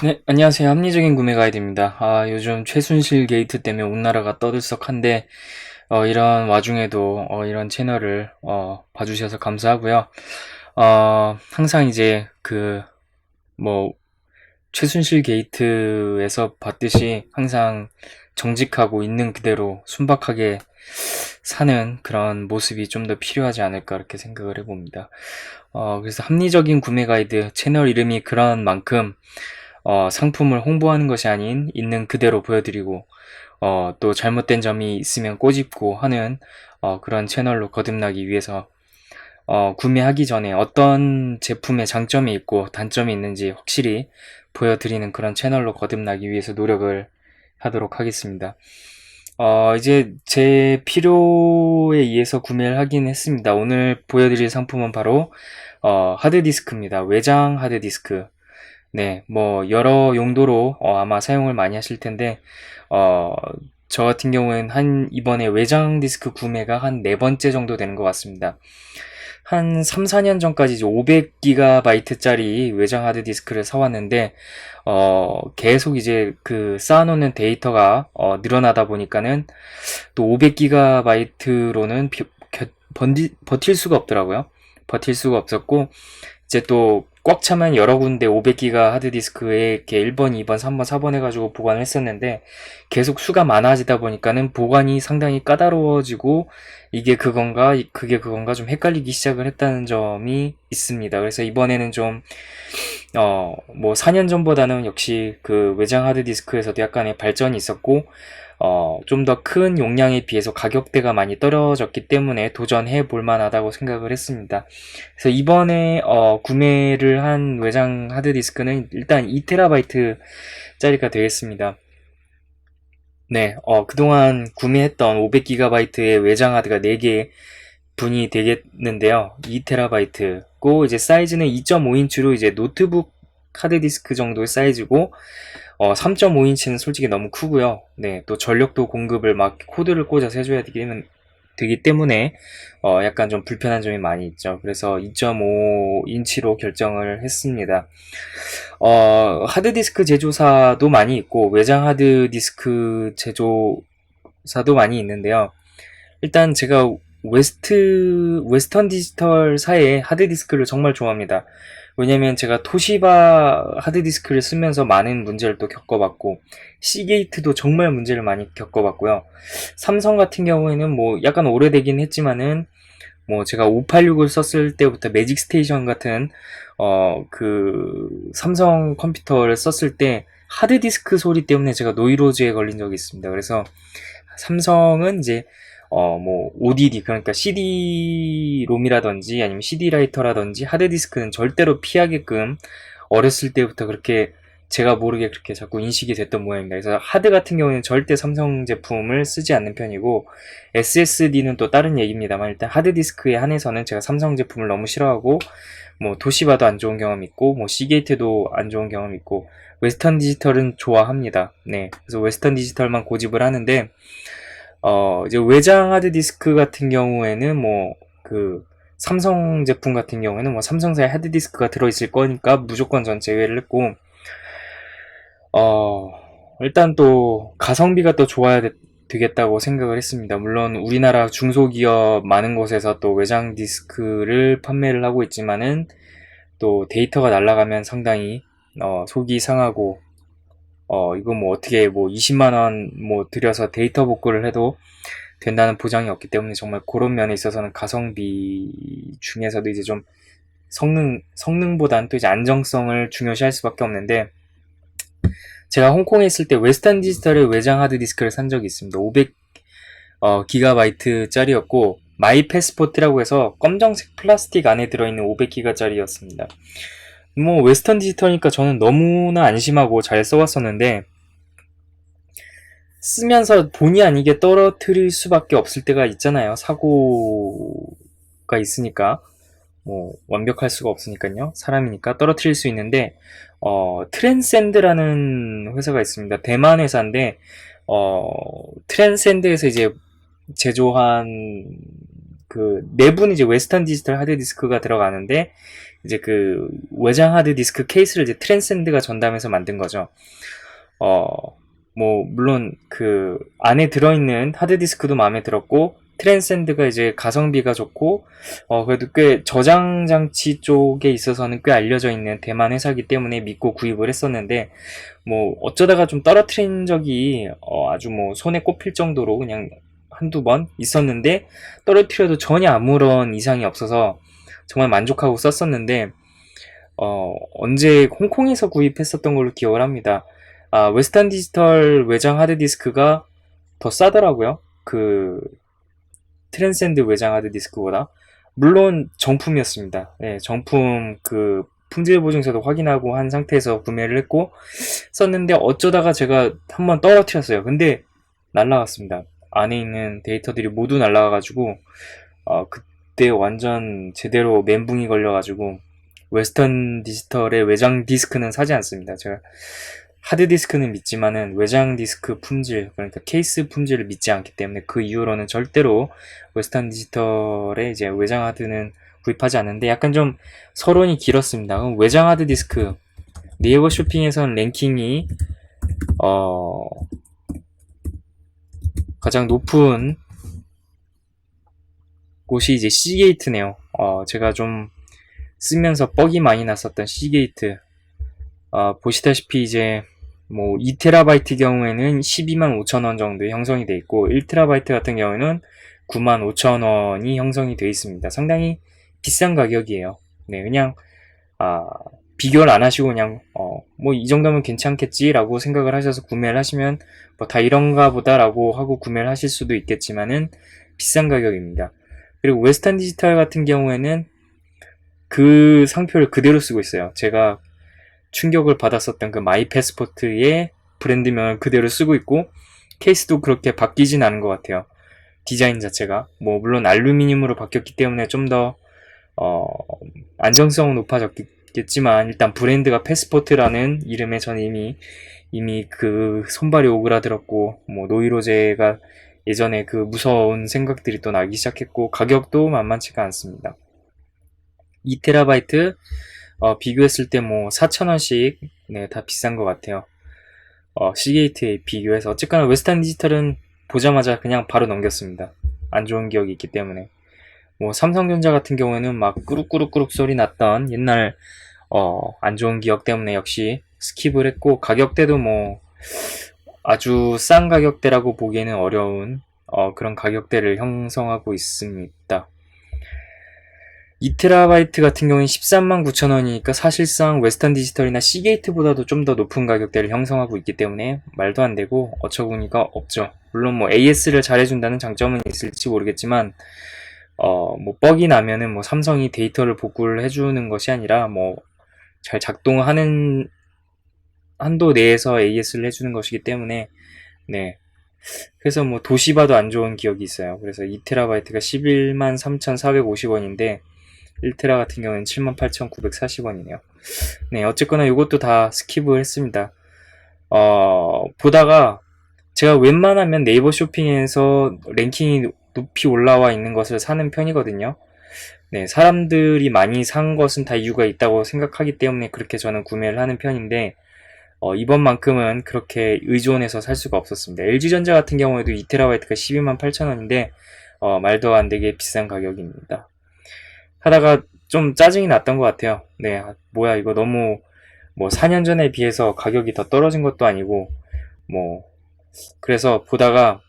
네, 안녕하세요. 합리적인 구매 가이드입니다. 요즘 최순실 게이트 때문에 온 나라가 떠들썩한데, 이런 와중에도, 이런 채널을, 봐주셔서 감사하고요. 항상 이제, 뭐, 최순실 게이트에서 봤듯이 항상 정직하고 있는 그대로 순박하게 사는 그런 모습이 좀 더 필요하지 않을까, 이렇게 생각을 해봅니다. 그래서 합리적인 구매 가이드 채널 이름이 그런 만큼, 상품을 홍보하는 것이 아닌 있는 그대로 보여드리고 또 잘못된 점이 있으면 꼬집고 하는 그런 채널로 거듭나기 위해서 구매하기 전에 어떤 제품의 장점이 있고 단점이 있는지 확실히 보여드리는 그런 채널로 거듭나기 위해서 노력을 하도록 하겠습니다. 이제 제 필요에 의해서 구매를 하긴 했습니다. 오늘 보여드릴 상품은 바로 하드디스크입니다. 외장 하드디스크. 네, 뭐 여러 용도로 아마 사용을 많이 하실 텐데 어, 저 같은 경우는 한 이번에 외장 디스크 구매가 한 네 번째 정도 되는 것 같습니다. 한 3, 4년 전까지 이제 500GB짜리 외장 하드 디스크를 사왔는데 계속 이제 그 쌓아놓는 데이터가 늘어나다 보니까는 또 500GB로는 버틸 수가 없더라고요. 버틸 수가 없었고 이제 또 꽉 차면 여러 군데 500기가 하드디스크에 이렇게 1번, 2번, 3번, 4번 해가지고 보관을 했었는데 계속 수가 많아지다 보니까는 보관이 상당히 까다로워지고 이게 그건가, 그게 그건가 좀 헷갈리기 시작을 했다는 점이 있습니다. 그래서 이번에는 좀, 뭐 4년 전보다는 역시 그 외장 하드디스크에서도 약간의 발전이 있었고 좀 더 큰 용량에 비해서 가격대가 많이 떨어졌기 때문에 도전해 볼 만하다고 생각을 했습니다. 그래서 이번에 구매를 한 외장 하드디스크는 일단 2TB 짜리가 되겠습니다. 네, 그동안 구매했던 500GB의 외장 하드가 4개 분이 되겠는데요. 2TB고 이제 사이즈는 2.5인치로 이제 노트북 하드디스크 정도의 사이즈고 3.5인치는 솔직히 너무 크고요. 네, 또 전력도 공급을 막 코드를 꽂아서 해줘야 되기 때문에 약간 좀 불편한 점이 많이 있죠. 그래서 2.5인치로 결정을 했습니다. 하드디스크 제조사도 많이 있고 외장 하드디스크 제조사도 많이 있는데요. 일단 제가 웨스턴 디지털사의 하드디스크를 정말 좋아합니다. 왜냐면 제가 토시바 하드디스크를 쓰면서 많은 문제를 또 겪어봤고 시게이트도 정말 문제를 많이 겪어봤고요. 삼성 같은 경우에는 뭐 약간 오래되긴 했지만은 뭐 제가 586을 썼을 때부터 매직 스테이션 같은 삼성 컴퓨터를 썼을 때 하드디스크 소리 때문에 제가 노이로즈에 걸린 적이 있습니다. 그래서 삼성은 이제 뭐 ODD 그러니까 CD-롬이라든지 아니면 CD 라이터라든지 하드디스크는 절대로 피하게끔 어렸을 때부터 그렇게 제가 모르게 그렇게 자꾸 인식이 됐던 모양입니다. 그래서 하드 같은 경우는 절대 삼성 제품을 쓰지 않는 편이고 SSD는 또 다른 얘기입니다만 일단 하드디스크에 한해서는 제가 삼성 제품을 너무 싫어하고 뭐 도시바도 안 좋은 경험 있고 뭐 시게이트도 안 좋은 경험 있고 웨스턴 디지털은 좋아합니다. 네, 그래서 웨스턴 디지털만 고집을 하는데 이제 외장 하드디스크 같은 경우에는 뭐, 삼성 제품 같은 경우에는 뭐, 삼성사의 하드디스크가 들어있을 거니까 무조건 전 제외를 했고, 어, 일단 또, 가성비가 또 되겠다고 생각을 했습니다. 물론, 우리나라 중소기업 많은 곳에서 또 외장 디스크를 판매를 하고 있지만은, 또 데이터가 날아가면 상당히, 속이 상하고, 이거 뭐 어떻게 뭐 20만원 뭐 들여서 데이터 복구를 해도 된다는 보장이 없기 때문에 정말 그런 면에 있어서는 가성비 중에서도 이제 좀 성능보다는 또 이제 안정성을 중요시할 수밖에 없는데 제가 홍콩에 있을 때 웨스턴 디지털의 외장 하드디스크를 산 적이 있습니다. 500 기가바이트짜리였고 마이 패스포트라고 해서 검정색 플라스틱 안에 들어있는 500기가짜리였습니다. 뭐 웨스턴 디지털이니까 저는 너무나 안심하고 잘 써왔었는데 쓰면서 본의 아니게 떨어뜨릴 수밖에 없을 때가 있잖아요. 사고가 있으니까. 뭐, 완벽할 수가 없으니까요. 사람이니까 떨어뜨릴 수 있는데, 트랜센드라는 회사가 있습니다. 대만 회사인데, 트랜센드에서 이제 제조한 그 내부는 이제 웨스턴 디지털 하드 디스크가 들어가는데 이제 그 외장 하드 디스크 케이스를 이제 트랜센드가 전담해서 만든 거죠. 뭐 물론 그 안에 들어있는 하드 디스크도 마음에 들었고 트랜센드가 이제 가성비가 좋고 그래도 꽤 저장 장치 쪽에 있어서는 꽤 알려져 있는 대만 회사이기 때문에 믿고 구입을 했었는데 뭐 어쩌다가 좀 떨어뜨린 적이 아주 뭐 손에 꼽힐 정도로 그냥 한두 번 있었는데 떨어뜨려도 전혀 아무런 이상이 없어서 정말 만족하고 썼었는데 언제 홍콩에서 구입했었던 걸로 기억을 합니다. 웨스턴 디지털 외장 하드디스크가 더 싸더라고요. 그 트랜센드 외장 하드디스크보다. 물론 정품이었습니다. 네, 정품 그 품질 보증서도 확인하고 한 상태에서 구매를 했고 썼는데 어쩌다가 제가 한번 떨어뜨렸어요. 근데 날라갔습니다. 안에 있는 데이터들이 모두 날라가가지고 그때 완전 제대로 멘붕이 걸려가지고 웨스턴 디지털의 외장 디스크는 사지 않습니다. 제가 하드 디스크는 믿지만은 외장 디스크 품질, 그러니까 케이스 품질을 믿지 않기 때문에 그 이후로는 절대로 웨스턴 디지털의 이제 외장 하드는 구입하지 않는데 약간 좀 서론이 길었습니다. 그럼 외장 하드 디스크 네이버 쇼핑에선 랭킹이 가장 높은 곳이 이제 시게이트네요. 제가 좀 쓰면서 뻑이 많이 났었던 시게이트. 보시다시피 이제 뭐 2TB 경우에는 125,000원 정도 형성이 되어 있고 1TB 같은 경우에는 95,000원이 형성이 되어 있습니다. 상당히 비싼 가격이에요. 네, 그냥 비교를 안 하시고 그냥 뭐 이 정도면 괜찮겠지라고 생각을 하셔서 구매를 하시면 뭐 다 이런가 보다라고 하고 구매를 하실 수도 있겠지만은 비싼 가격입니다. 그리고 웨스턴 디지털 같은 경우에는 그 상표를 그대로 쓰고 있어요. 제가 충격을 받았었던 그 마이 패스포트의 브랜드명을 그대로 쓰고 있고 케이스도 그렇게 바뀌진 않은 것 같아요. 디자인 자체가 뭐 물론 알루미늄으로 바뀌었기 때문에 좀 더 안정성은 높아졌겠지만 일단 브랜드가 패스포트라는 이름에 전 이미 그 손발이 오그라들었고 뭐 노이로제가 예전에 그 무서운 생각들이 또 나기 시작했고 가격도 만만치가 않습니다. 2TB 비교했을 때 뭐 4,000원씩 네, 다 비싼 것 같아요. 시게이트에 비교해서 어쨌거나 웨스턴 디지털은 보자마자 그냥 바로 넘겼습니다. 안 좋은 기억이 있기 때문에. 뭐 삼성전자 같은 경우에는 막 꾸룩꾸룩꾸룩 소리 났던 옛날 안 좋은 기억 때문에 역시 스킵을 했고 가격대도 뭐 아주 싼 가격대라고 보기에는 어려운 그런 가격대를 형성하고 있습니다. 2TB 같은 경우는 139,000원이니까 사실상 웨스턴 디지털이나 시게이트보다도 좀 더 높은 가격대를 형성하고 있기 때문에 말도 안 되고 어처구니가 없죠. 물론 뭐 AS를 잘해준다는 장점은 있을지 모르겠지만 뭐 뻑이 나면은 뭐 삼성이 데이터를 복구를 해주는 것이 아니라 뭐 잘 작동하는 한도 내에서 AS를 해주는 것이기 때문에 네. 그래서 뭐 도시바도 안 좋은 기억이 있어요. 그래서 2TB가 113,450원인데 1테라 같은 경우는 78,940원이네요. 네, 어쨌거나 이것도 다 스킵을 했습니다. 보다가 제가 웬만하면 네이버 쇼핑에서 랭킹이 높이 올라와 있는 것을 사는 편이거든요. 네, 사람들이 많이 산 것은 다 이유가 있다고 생각하기 때문에 그렇게 저는 구매를 하는 편인데 이번만큼은 그렇게 의존해서 살 수가 없었습니다. LG전자 같은 경우에도 2TB가 128,000원인데 말도 안 되게 비싼 가격입니다. 하다가 좀 짜증이 났던 것 같아요. 네, 뭐야 이거 너무 뭐 4년 전에 비해서 가격이 더 떨어진 것도 아니고 뭐 그래서 보다가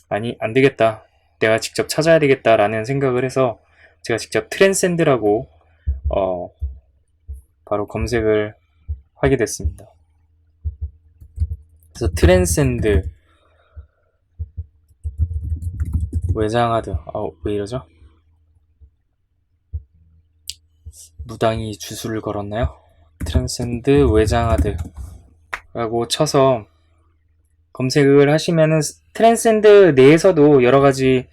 아니 안 되겠다. 내가 직접 찾아야 되겠다라는 생각을 해서 제가 직접 트랜센드라고 바로 검색을 하게 됐습니다. 그래서 트랜센드 외장하드 왜 이러죠? 무당이 주술을 걸었나요? 트랜센드 외장하드 라고 쳐서 검색을 하시면은 트랜센드 내에서도 여러가지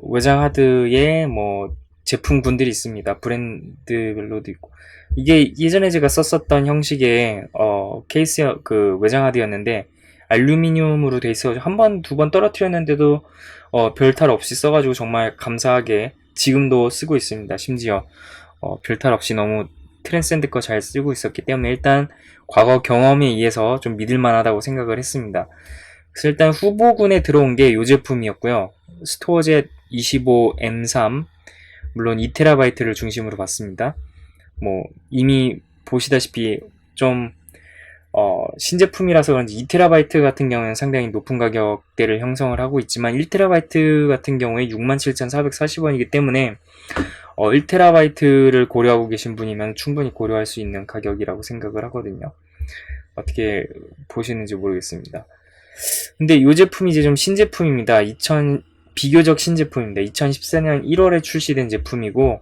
외장하드의 뭐 제품군들이 있습니다. 브랜드별로도 있고 이게 예전에 제가 썼었던 형식의 케이스 그 외장하드였는데 알루미늄으로 돼 있어 한 번, 두 번 떨어뜨렸는데도 별탈 없이 써가지고 정말 감사하게 지금도 쓰고 있습니다. 심지어 별탈 없이 너무 트랜센드 거 잘 쓰고 있었기 때문에 일단 과거 경험에 의해서 좀 믿을만하다고 생각을 했습니다. 그래서 일단 후보군에 들어온 게 이 제품이었고요. 스토어젯 25M3 물론 2TB를 중심으로 봤습니다. 뭐 이미 보시다시피 좀 신제품이라서 그런지 2TB 같은 경우는 상당히 높은 가격대를 형성을 하고 있지만 1TB 같은 경우에 67,440원이기 때문에 1TB를 고려하고 계신 분이면 충분히 고려할 수 있는 가격이라고 생각을 하거든요. 어떻게 보시는지 모르겠습니다. 근데 이 제품이 이제 좀 신제품입니다. 비교적 신제품입니다. 2014년 1월에 출시된 제품이고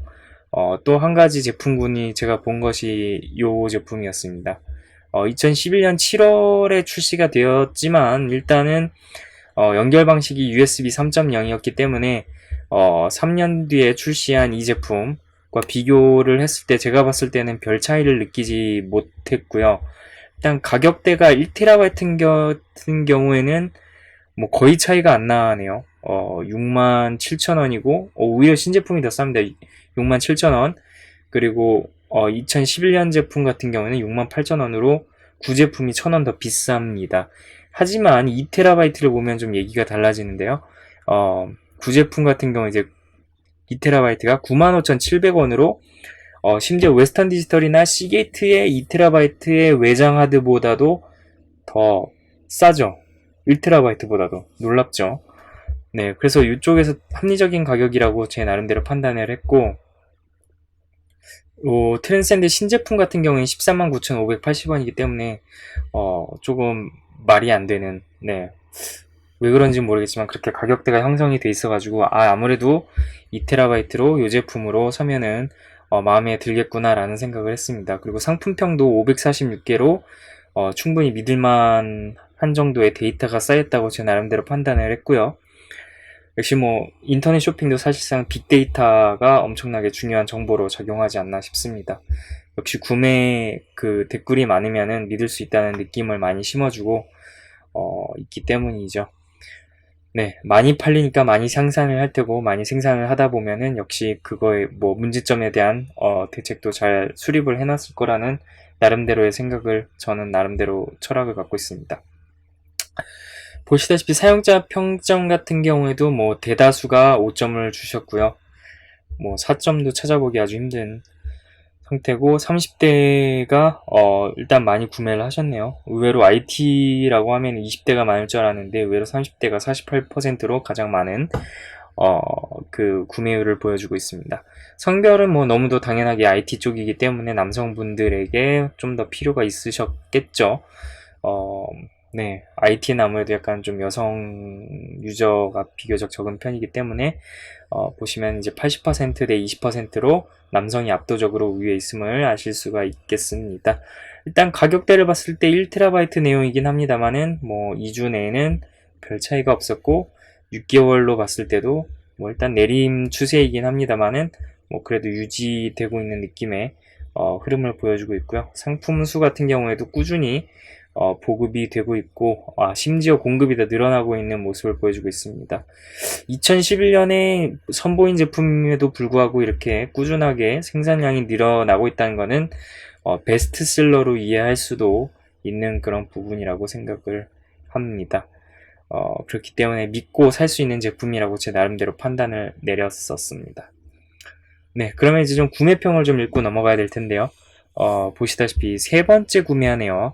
또 한 가지 제품군이 제가 본 것이 이 제품이었습니다. 2011년 7월에 출시가 되었지만 일단은 연결 방식이 USB 3.0이었기 때문에 3년 뒤에 출시한 이 제품과 비교를 했을 때 제가 봤을 때는 별 차이를 느끼지 못했고요. 일단 가격대가 1TB 같은 경우에는 뭐 거의 차이가 안 나네요. 67,000원이고 오히려 신제품이 더 쌉니다. 67,000원. 그리고 2011년 제품 같은 경우에는 68,000원으로 구제품이 1,000원 더 비쌉니다. 하지만 2TB를 보면 좀 얘기가 달라지는데요. 구제품 같은 경우 이제 2TB가 95,700원으로 심지어 웨스턴 디지털이나 시게이트의 2TB의 외장 하드보다도 더 싸죠. 1TB보다도 놀랍죠. 네, 그래서 이쪽에서 합리적인 가격이라고 제 나름대로 판단을 했고 트랜센드 신제품 같은 경우는 139,580원이기 때문에 조금 말이 안 되는, 네, 왜 그런지 모르겠지만 그렇게 가격대가 형성이 돼 있어가지고 아무래도 2TB로 이 제품으로 사면은 마음에 들겠구나라는 생각을 했습니다. 그리고 상품평도 546개로 충분히 믿을만 한 정도의 데이터가 쌓였다고 제 나름대로 판단을 했고요. 역시 뭐 인터넷 쇼핑도 사실상 빅데이터가 엄청나게 중요한 정보로 작용하지 않나 싶습니다. 역시 구매 그 댓글이 많으면은 믿을 수 있다는 느낌을 많이 심어주고 있기 때문이죠. 네, 많이 팔리니까 많이 생산을 할 테고 많이 생산을 하다 보면은 역시 그거의 뭐 문제점에 대한 대책도 잘 수립을 해놨을 거라는 나름대로의 생각을 저는 나름대로 철학을 갖고 있습니다. 보시다시피 사용자 평점 같은 경우에도 뭐 대다수가 5점을 주셨고요. 뭐 4점도 찾아보기 아주 힘든 상태고 30대가 일단 많이 구매를 하셨네요. 의외로 IT라고 하면 20대가 많을 줄 알았는데 의외로 30대가 48%로 가장 많은 그 구매율을 보여주고 있습니다. 성별은 뭐 너무도 당연하게 IT 쪽이기 때문에 남성분들에게 좀 더 필요가 있으셨겠죠. 네, IT는 아무래도 약간 좀 여성 유저가 비교적 적은 편이기 때문에 보시면 이제 80%대 20%로 남성이 압도적으로 위에 있음을 아실 수가 있겠습니다. 일단 가격대를 봤을 때 1TB 내용이긴 합니다만은 뭐 2주 내에는 별 차이가 없었고 6개월로 봤을 때도 뭐 일단 내림 추세이긴 합니다만은 뭐 그래도 유지되고 있는 느낌의 흐름을 보여주고 있고요. 상품 수 같은 경우에도 꾸준히 보급이 되고 있고 심지어 공급이 더 늘어나고 있는 모습을 보여주고 있습니다. 2011년에 선보인 제품임에도 불구하고 이렇게 꾸준하게 생산량이 늘어나고 있다는 것은 베스트셀러로 이해할 수도 있는 그런 부분이라고 생각을 합니다. 그렇기 때문에 믿고 살 수 있는 제품이라고 제 나름대로 판단을 내렸었습니다. 네, 그러면 이제 좀 구매평을 좀 읽고 넘어가야 될 텐데요. 보시다시피 세 번째 구매하네요.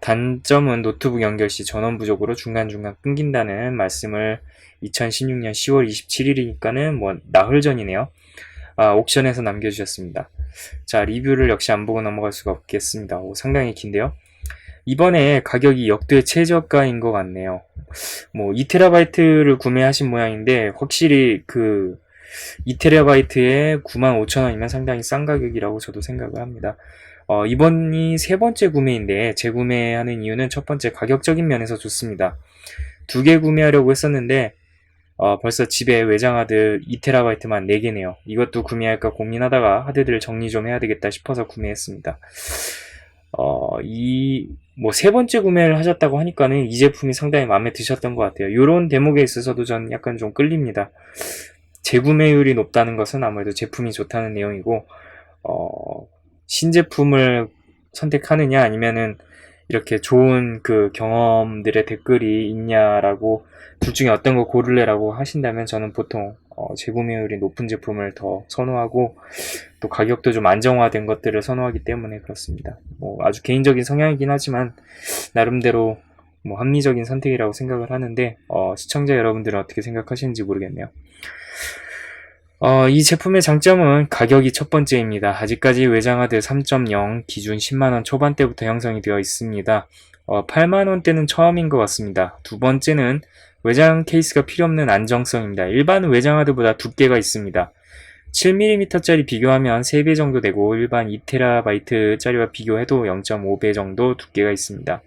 단점은 노트북 연결 시 전원 부족으로 중간중간 끊긴다는 말씀을 2016년 10월 27일이니까는 뭐 나흘 전이네요. 옥션에서 남겨주셨습니다. 자, 리뷰를 역시 안 보고 넘어갈 수가 없겠습니다. 상당히 긴데요. 이번에 가격이 역대 최저가인 것 같네요. 뭐 2TB를 구매하신 모양인데 확실히 그 2TB에 95,000원이면 상당히 싼 가격이라고 저도 생각을 합니다. 이번이 세 번째 구매인데 재구매하는 이유는 첫 번째 가격적인 면에서 좋습니다. 두 개 구매하려고 했었는데 벌써 집에 외장 하드 2TB만 4개네요. 이것도 구매할까 고민하다가 하드들 정리 좀 해야 되겠다 싶어서 구매했습니다. 뭐 세 번째 구매를 하셨다고 하니까는 이 제품이 상당히 마음에 드셨던 것 같아요. 이런 대목에 있어서도 전 약간 좀 끌립니다. 재구매율이 높다는 것은 아무래도 제품이 좋다는 내용이고, 신제품을 선택하느냐 아니면은 이렇게 좋은 그 경험들의 댓글이 있냐라고 둘 중에 어떤 거 고를래라고 하신다면 저는 보통 재구매율이 높은 제품을 더 선호하고 또 가격도 좀 안정화된 것들을 선호하기 때문에 그렇습니다. 뭐 아주 개인적인 성향이긴 하지만 나름대로 뭐 합리적인 선택이라고 생각을 하는데 시청자 여러분들은 어떻게 생각하시는지 모르겠네요. 이 제품의 장점은 가격이 첫 번째입니다. 아직까지 외장하드 3.0 기준 10만원 초반대부터 형성이 되어 있습니다. 8만원대는 처음인 것 같습니다. 두 번째는 외장 케이스가 필요 없는 안정성입니다. 일반 외장하드보다 두께가 있습니다. 7mm짜리 비교하면 3배 정도 되고 일반 2TB짜리와 비교해도 0.5배 정도 두께가 있습니다.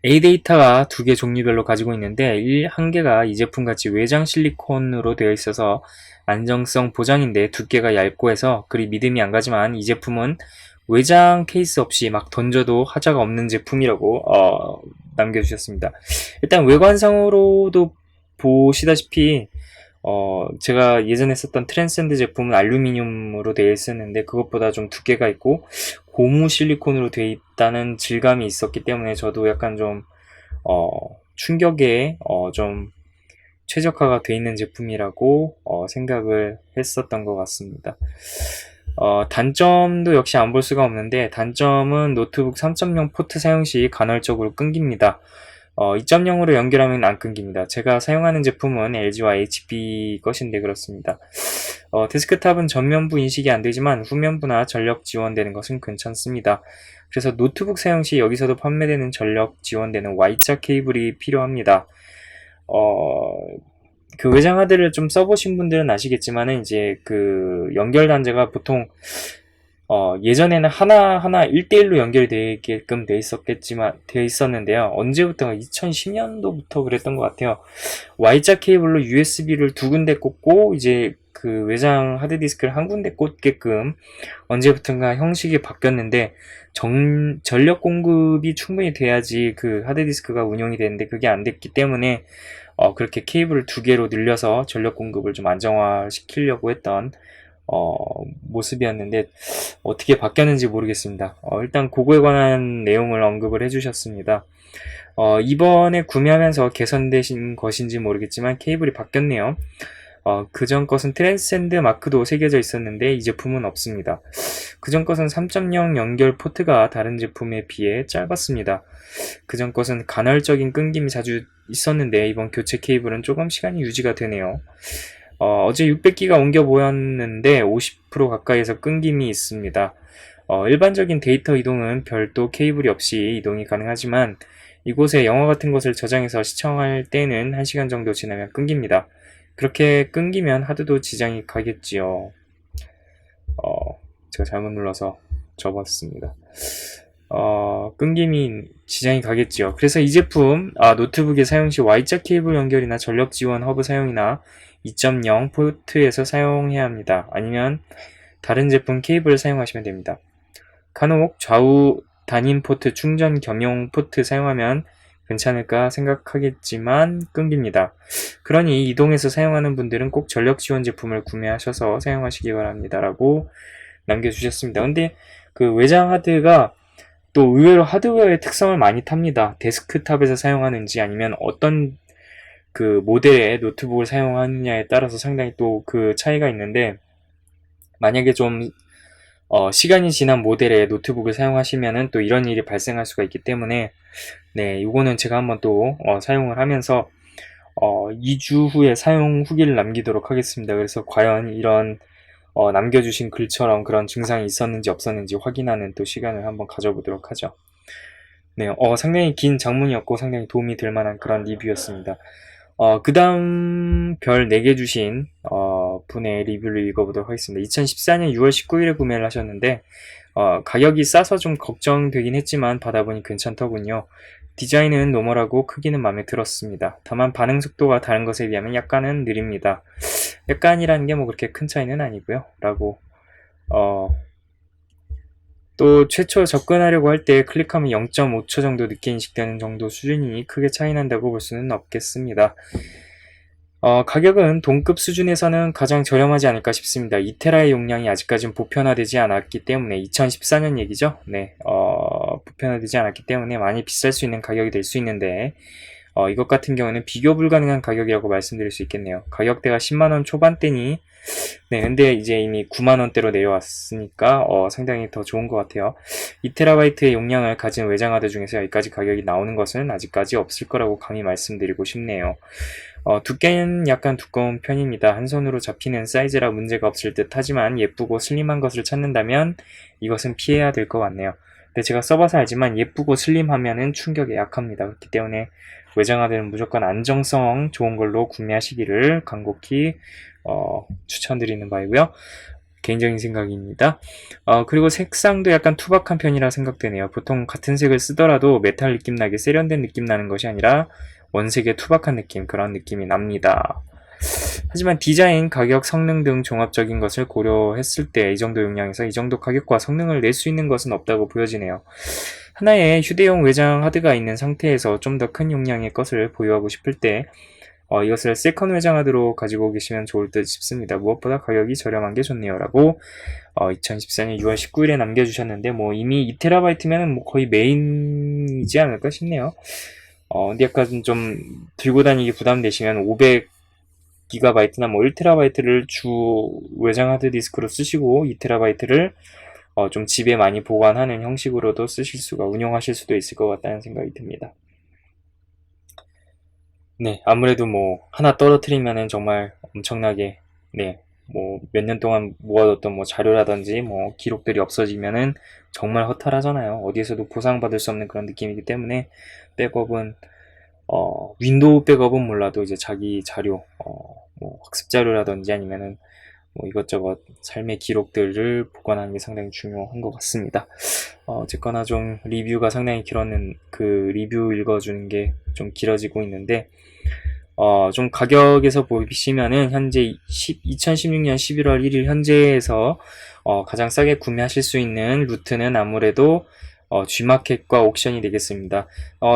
A데이터가 두 개 종류별로 가지고 있는데 한 개가 이 제품같이 외장 실리콘으로 되어 있어서 안정성 보장인데 두께가 얇고 해서 그리 믿음이 안 가지만 이 제품은 외장 케이스 없이 막 던져도 하자가 없는 제품이라고 남겨주셨습니다. 일단 외관상으로도 보시다시피 제가 예전에 썼던 트랜센드 제품은 알루미늄으로 되어 있었는데 그것보다 좀 두께가 있고 고무 실리콘으로 되어 있다는 질감이 있었기 때문에 저도 약간 좀 충격에 좀 최적화가 되어 있는 제품이라고 생각을 했었던 것 같습니다. 단점도 역시 안 볼 수가 없는데 단점은 노트북 3.0 포트 사용 시 간헐적으로 끊깁니다. 2.0으로 연결하면 안 끊깁니다. 제가 사용하는 제품은 LG와 HP 것인데 그렇습니다. 데스크탑은 전면부 인식이 안 되지만 후면부나 전력 지원되는 것은 괜찮습니다. 그래서 노트북 사용 시 여기서도 판매되는 전력 지원되는 Y자 케이블이 필요합니다. 그 외장 하드를 좀 써보신 분들은 아시겠지만은 이제 그 연결 단자가 보통 예전에는 하나하나 1대1로 연결이 되게끔 되어 있었는데요. 언제부턴가 2010년도부터 그랬던 것 같아요. Y자 케이블로 USB를 두 군데 꽂고, 이제 그 외장 하드디스크를 한 군데 꽂게끔 언제부턴가 형식이 바뀌었는데, 전력 공급이 충분히 돼야지 그 하드디스크가 운영이 되는데, 그게 안 됐기 때문에, 그렇게 케이블을 두 개로 늘려서 전력 공급을 좀 안정화시키려고 했던, 모습이었는데 어떻게 바뀌었는지 모르겠습니다. 일단 그거에 관한 내용을 언급을 해주셨습니다. 이번에 구매하면서 개선되신 것인지 모르겠지만 케이블이 바뀌었네요. 그전 것은 트랜센드 마크도 새겨져 있었는데 이 제품은 없습니다. 그전 것은 3.0 연결 포트가 다른 제품에 비해 짧았습니다. 그전 것은 간헐적인 끊김이 자주 있었는데 이번 교체 케이블은 조금 시간이 유지가 되네요. 어제 600기가 옮겨 보였는데 50% 가까이에서 끊김이 있습니다. 일반적인 데이터 이동은 별도 케이블이 없이 이동이 가능하지만 이곳에 영화 같은 것을 저장해서 시청할 때는 1시간 정도 지나면 끊깁니다. 그렇게 끊기면 하드도 지장이 가겠지요. 제가 잘못 눌러서 접었습니다. 끊김이 지장이 가겠지요. 그래서 이 제품 노트북에 사용 시 Y자 케이블 연결이나 전력 지원 허브 사용이나 2.0 포트에서 사용해야 합니다. 아니면 다른 제품 케이블을 사용하시면 됩니다. 간혹 좌우 단임 포트 충전 겸용 포트 사용하면 괜찮을까 생각하겠지만 끊깁니다. 그러니 이동해서 사용하는 분들은 꼭 전력 지원 제품을 구매하셔서 사용하시기 바랍니다. 라고 남겨주셨습니다. 근데 그 외장 하드가 또 의외로 하드웨어의 특성을 많이 탑니다. 데스크탑에서 사용하는지 아니면 어떤 그 모델의 노트북을 사용하느냐에 따라서 상당히 또 그 차이가 있는데 만약에 좀 시간이 지난 모델의 노트북을 사용하시면은 또 이런 일이 발생할 수가 있기 때문에 네, 이거는 제가 한번 또 사용을 하면서 2주 후에 사용 후기를 남기도록 하겠습니다. 그래서 과연 이런 남겨주신 글처럼 그런 증상이 있었는지 없었는지 확인하는 또 시간을 한번 가져보도록 하죠. 네, 상당히 긴 장문이었고 상당히 도움이 될 만한 그런 리뷰였습니다. 그 다음 별 4개 주신 분의 리뷰를 읽어보도록 하겠습니다. 2014년 6월 19일에 구매를 하셨는데 가격이 싸서 좀 걱정되긴 했지만 받아보니 괜찮더군요. 디자인은 노멀하고 크기는 마음에 들었습니다. 다만 반응 속도가 다른 것에 비하면 약간은 느립니다. 약간이라는 게 뭐 그렇게 큰 차이는 아니고요. 라고 또 최초 접근하려고 할 때 클릭하면 0.5초 정도 늦게 인식되는 정도 수준이니 크게 차이 난다고 볼 수는 없겠습니다. 가격은 동급 수준에서는 가장 저렴하지 않을까 싶습니다. 2테라의 용량이 아직까지는 보편화되지 않았기 때문에 2014년 얘기죠. 네, 보편화되지 않았기 때문에 많이 비쌀 수 있는 가격이 될 수 있는데 이것 같은 경우는 비교 불가능한 가격이라고 말씀드릴 수 있겠네요. 가격대가 10만원 초반대니 네, 근데 이제 이미 9만원대로 내려왔으니까 상당히 더 좋은 것 같아요. 2TB의 용량을 가진 외장하드 중에서 여기까지 가격이 나오는 것은 아직까지 없을 거라고 감히 말씀드리고 싶네요. 두께는 약간 두꺼운 편입니다. 한 손으로 잡히는 사이즈라 문제가 없을 듯 하지만 예쁘고 슬림한 것을 찾는다면 이것은 피해야 될 것 같네요. 근데 제가 써봐서 알지만 예쁘고 슬림하면은 충격에 약합니다. 그렇기 때문에 외장하드는 무조건 안정성 좋은 걸로 구매하시기를 간곡히 추천드리는 바이고요. 개인적인 생각입니다. 그리고 색상도 약간 투박한 편이라 생각되네요. 보통 같은 색을 쓰더라도 메탈 느낌 나게 세련된 느낌 나는 것이 아니라 원색의 투박한 느낌, 그런 느낌이 납니다. 하지만 디자인, 가격, 성능 등 종합적인 것을 고려했을 때 이 정도 용량에서 이 정도 가격과 성능을 낼 수 있는 것은 없다고 보여지네요. 하나의 휴대용 외장 하드가 있는 상태에서 좀 더 큰 용량의 것을 보유하고 싶을 때 이것을 세컨 외장 하드로 가지고 계시면 좋을 듯 싶습니다. 무엇보다 가격이 저렴한 게 좋네요. 라고 2014년 6월 19일에 남겨주셨는데 이미 2TB면 거의 메인이지 않을까 싶네요. 근데 약간 좀 들고 다니기 부담되시면 500GB나 1TB를 주 외장 하드디스크로 쓰시고 2TB를 좀 집에 많이 보관하는 형식으로도 운용하실 수도 있을 것 같다는 생각이 듭니다. 네, 아무래도 하나 떨어뜨리면은 정말 엄청나게, 네, 몇 년 동안 모아뒀던 자료라든지 기록들이 없어지면은 정말 허탈하잖아요. 어디에서도 보상받을 수 없는 그런 느낌이기 때문에 백업은 윈도우 백업은 몰라도 이제 자기 자료, 학습 자료라든지 아니면은 이것저것 삶의 기록들을 보관하는 게 상당히 중요한 것 같습니다. 어쨌거나 좀 리뷰가 상당히 길었는 그 리뷰 읽어주는 게 좀 길어지고 있는데 좀 가격에서 보시면은 현재 2016년 11월 1일 현재에서 가장 싸게 구매하실 수 있는 루트는 아무래도 G마켓과 옥션이 되겠습니다.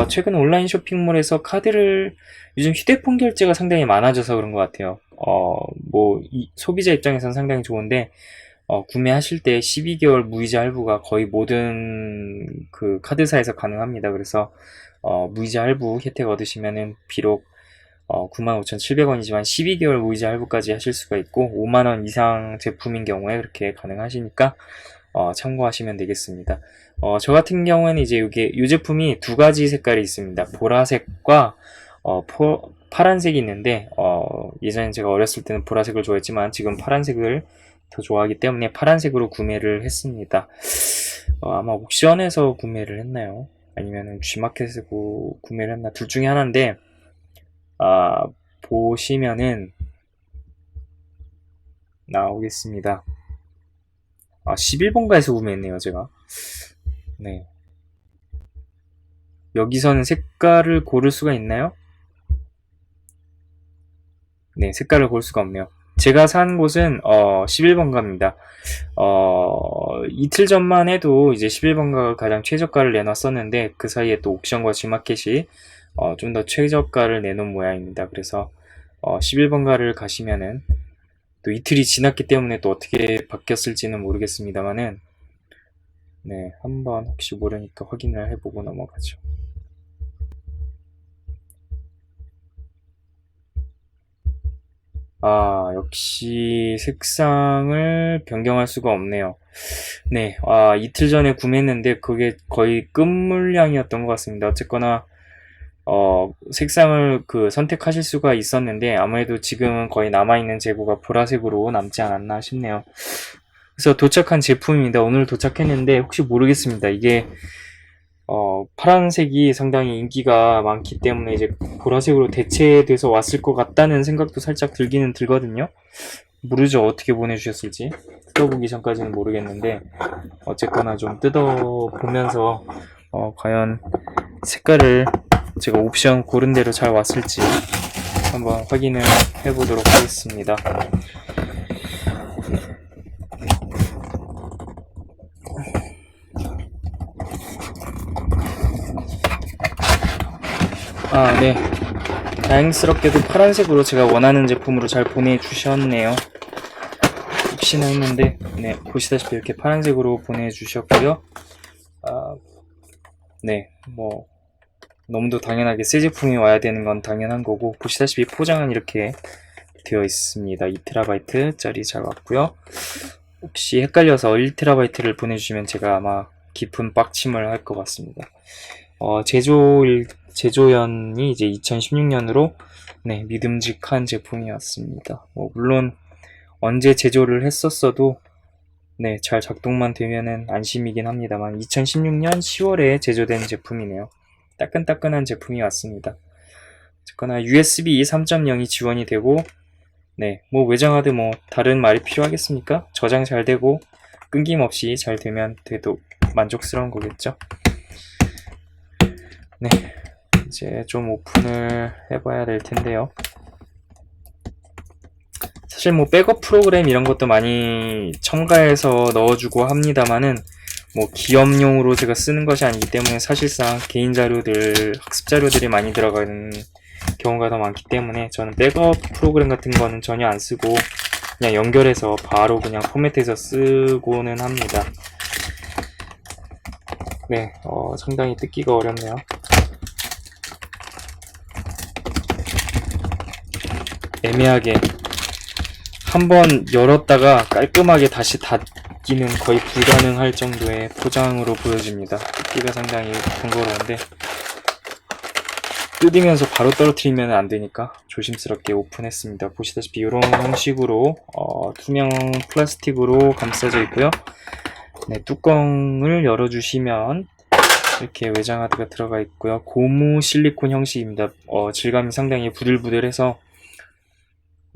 최근 온라인 쇼핑몰에서 카드를 요즘 휴대폰 결제가 상당히 많아져서 그런 것 같아요. 소비자 입장에서는 상당히 좋은데 구매하실 때 12개월 무이자 할부가 거의 모든 그 카드사에서 가능합니다. 그래서 무이자 할부 혜택 얻으시면은 비록 95,700원이지만 12개월 무이자 할부까지 하실 수가 있고 5만원 이상 제품인 경우에 그렇게 가능하시니까 참고하시면 되겠습니다. 저 같은 경우에는 이제 이 제품이 두 가지 색깔이 있습니다. 보라색과 파란색이 있는데 예전에 제가 어렸을 때는 보라색을 좋아했지만 지금 파란색을 더 좋아하기 때문에 파란색으로 구매를 했습니다. 아마 옥션에서 구매를 했나요? 아니면 G마켓에서 구매를 했나? 둘 중에 하나인데 보시면은 나오겠습니다. 11번가에서 구매했네요, 제가. 네. 여기서는 색깔을 고를 수가 있나요? 네, 색깔을 고를 수가 없네요. 제가 산 곳은 11번가입니다. 이틀 전만 해도 이제 11번가가 가장 최저가를 내놨었는데 그 사이에 또 옥션과 G마켓이 좀 더 최저가를 내놓은 모양입니다. 그래서 11번가를 가시면은 또 이틀이 지났기 때문에 또 어떻게 바뀌었을지는 모르겠습니다만은 네, 한번 혹시 모르니까 확인을 해보고 넘어가죠. 역시 색상을 변경할 수가 없네요. 네, 이틀 전에 구매했는데 그게 거의 끝물량이었던 것 같습니다. 어쨌거나 색상을 선택하실 수가 있었는데 아무래도 지금은 거의 남아있는 재고가 보라색으로 남지 않았나 싶네요. 그래서 도착한 제품입니다. 오늘 도착했는데 혹시 모르겠습니다. 이게 파란색이 상당히 인기가 많기 때문에 이제 보라색으로 대체돼서 왔을 것 같다는 생각도 살짝 들기는 들거든요. 모르죠. 어떻게 보내주셨을지. 뜯어보기 전까지는 모르겠는데 어쨌거나 좀 뜯어보면서 과연 색깔을 제가 옵션 고른 대로 잘 왔을지 한번 확인을 해보도록 하겠습니다. 네. 다행스럽게도 파란색으로 제가 원하는 제품으로 잘 보내주셨네요. 혹시나 했는데, 네, 보시다시피 이렇게 파란색으로 보내주셨고요. 네, 뭐, 너무도 당연하게 새 제품이 와야 되는 건 당연한 거고, 보시다시피 포장은 이렇게 되어 있습니다. 2TB짜리 잘 왔고요. 혹시 헷갈려서 1TB를 보내주시면 제가 아마 깊은 빡침을 할 것 같습니다. 제조연이 이제 2016년으로 네, 믿음직한 제품이었습니다. 물론 언제 제조를 했었어도 네, 잘 작동만 되면은 안심이긴 합니다만 2016년 10월에 제조된 제품이네요. 따끈따끈한 제품이 왔습니다. 어쨌거나 USB 3.0이 지원이 되고 네, 뭐 외장하드 뭐 다른 말이 필요하겠습니까? 저장 잘 되고 끊김없이 잘 되면 돼도 만족스러운 거겠죠. 네, 이제 좀 오픈을 해봐야 될 텐데요. 사실 뭐 백업 프로그램 이런 것도 많이 첨가해서 넣어주고 합니다만은 뭐 기업용으로 제가 쓰는 것이 아니기 때문에 사실상 개인 자료들, 학습 자료들이 많이 들어가는 경우가 더 많기 때문에 저는 백업 프로그램 같은 거는 전혀 안 쓰고 그냥 연결해서 바로 그냥 포맷해서 쓰고는 합니다. 네, 상당히 뜯기가 어렵네요. 애매하게 한번 열었다가 깔끔하게 다시 닫기는 거의 불가능할 정도의 포장으로 보여집니다. 뜯기가 상당히 번거로운데 뜯으면서 바로 떨어뜨리면 안 되니까 조심스럽게 오픈했습니다. 보시다시피 이런 형식으로 투명 플라스틱으로 감싸져 있고요. 네, 뚜껑을 열어주시면 이렇게 외장하드가 들어가 있고요. 고무 실리콘 형식입니다. 질감이 상당히 부들부들해서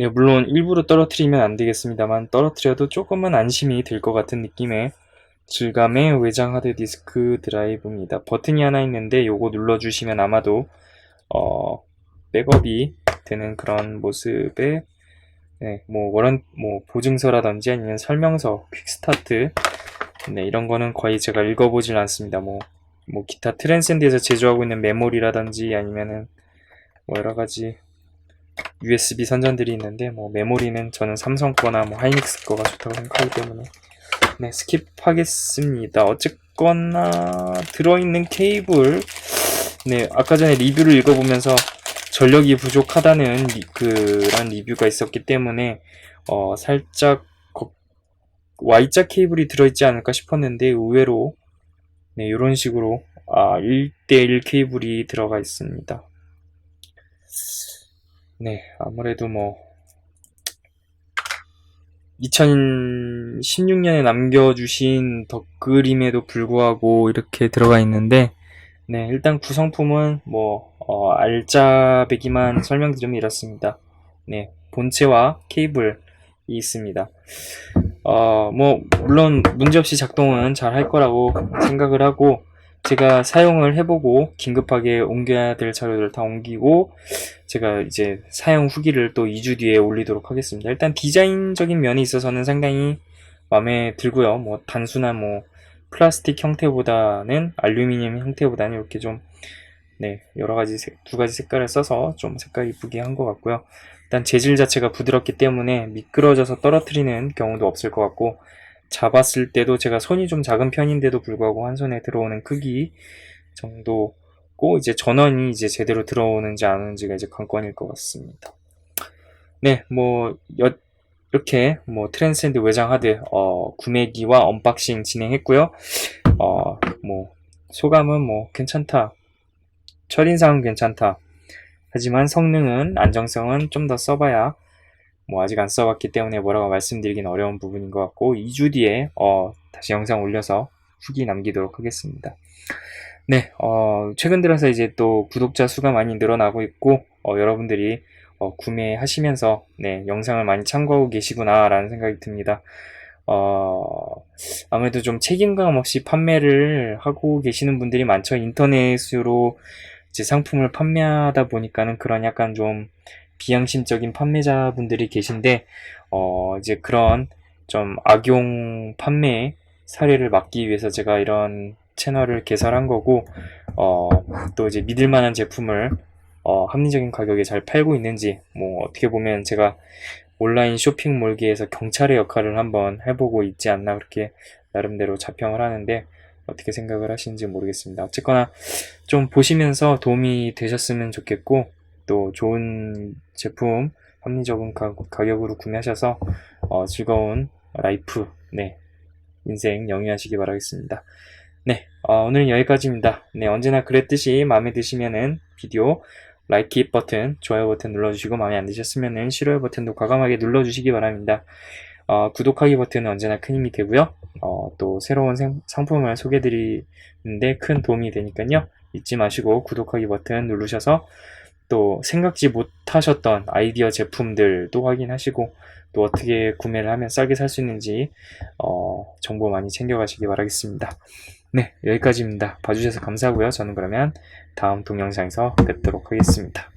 네, 물론 일부러 떨어뜨리면 안 되겠습니다만 떨어뜨려도 조금은 안심이 될 것 같은 느낌의 질감의 외장 하드디스크 드라이브입니다. 버튼이 하나 있는데 요거 눌러주시면 아마도 백업이 되는 그런 모습의 네, 뭐 보증서라든지 아니면 설명서, 퀵스타트 네, 이런 거는 거의 제가 읽어보질 않습니다. 뭐 기타 트랜센드에서 제조하고 있는 메모리라든지 아니면은 뭐 여러 가지 USB 선전들이 있는데 뭐 메모리는 저는 삼성 거나 뭐 하이닉스 거가 좋다고 생각하기 때문에 네, 스킵하겠습니다. 어쨌거나 들어있는 케이블 네, 아까 전에 리뷰를 읽어보면서 전력이 부족하다는 그런 리뷰가 있었기 때문에 살짝 Y자 케이블이 들어있지 않을까 싶었는데 의외로 네, 이런 식으로 1대1 케이블이 들어가 있습니다. 네, 아무래도 뭐 2016년에 남겨주신 덧그림에도 불구하고 이렇게 들어가 있는데 네, 일단 구성품은 알짜배기만 설명드리면 이렇습니다. 네, 본체와 케이블이 있습니다. 물론 문제없이 작동은 잘 할 거라고 생각을 하고 제가 사용을 해보고 긴급하게 옮겨야 될 자료들을 다 옮기고 제가 이제 사용 후기를 또 2주 뒤에 올리도록 하겠습니다. 일단 디자인적인 면에 있어서는 상당히 마음에 들고요. 단순한 플라스틱 형태보다는 알루미늄 형태보다는 이렇게 좀 네, 두 가지 색깔을 써서 좀 색깔 이쁘게 한 것 같고요. 일단 재질 자체가 부드럽기 때문에 미끄러져서 떨어뜨리는 경우도 없을 것 같고 잡았을 때도 제가 손이 좀 작은 편인데도 불구하고 한 손에 들어오는 크기 정도고 이제 전원이 이제 제대로 들어오는지 안 오는지가 이제 관건일 것 같습니다. 네, 이렇게 트랜센드 외장 하드 구매기와 언박싱 진행했고요. 소감은 괜찮다. 첫인상은 괜찮다. 하지만 성능은 안정성은 좀 더 써봐야 아직 안 써봤기 때문에 뭐라고 말씀드리긴 어려운 부분인 것 같고 2주 뒤에 다시 영상 올려서 후기 남기도록 하겠습니다. 네, 최근 들어서 이제 또 구독자 수가 많이 늘어나고 있고 여러분들이 구매하시면서 네, 영상을 많이 참고하고 계시구나 라는 생각이 듭니다. 아무래도 좀 책임감 없이 판매를 하고 계시는 분들이 많죠. 인터넷으로 이제 상품을 판매하다 보니까는 그런 약간 좀 비양심적인 판매자분들이 계신데 이제 그런 좀 악용 판매 사례를 막기 위해서 제가 이런 채널을 개설한 거고 또 이제 믿을 만한 제품을 네, 소개하는 그런 영상을 만들어 보려고 합니다. 네, 합리적인 가격에 잘 팔고 있는지, 뭐 어떻게 보면 제가 온라인 쇼핑몰계에서 경찰의 역할을 한번 해보고 있지 않나, 그렇게 나름대로 자평을 하는데 어떻게 생각을 하시는지 모르겠습니다. 어쨌거나 좀 보시면서 도움이 되셨으면 좋겠고, 또 좋은 제품 합리적인 가격으로 구매하셔서 즐거운 라이프, 네, 인생 영위하시기 바라겠습니다. 네, 오늘은 여기까지입니다. 네, 언제나 그랬듯이 마음에 드시면은 비디오 라이크 버튼, 좋아요 버튼 눌러주시고, 마음에 안 드셨으면은 싫어요 버튼도 과감하게 눌러주시기 바랍니다. 구독하기 버튼은 언제나 큰 힘이 되고요. 또 새로운 상품을 소개해드리는데 큰 도움이 되니까요. 잊지 마시고 구독하기 버튼 누르셔서 또 생각지 못하셨던 아이디어 제품들도 확인하시고, 또 어떻게 구매를 하면 싸게 살 수 있는지 정보 많이 챙겨가시기 바라겠습니다. 네, 여기까지입니다. 봐주셔서 감사하고요. 저는 그러면 다음 동영상에서 뵙도록 하겠습니다.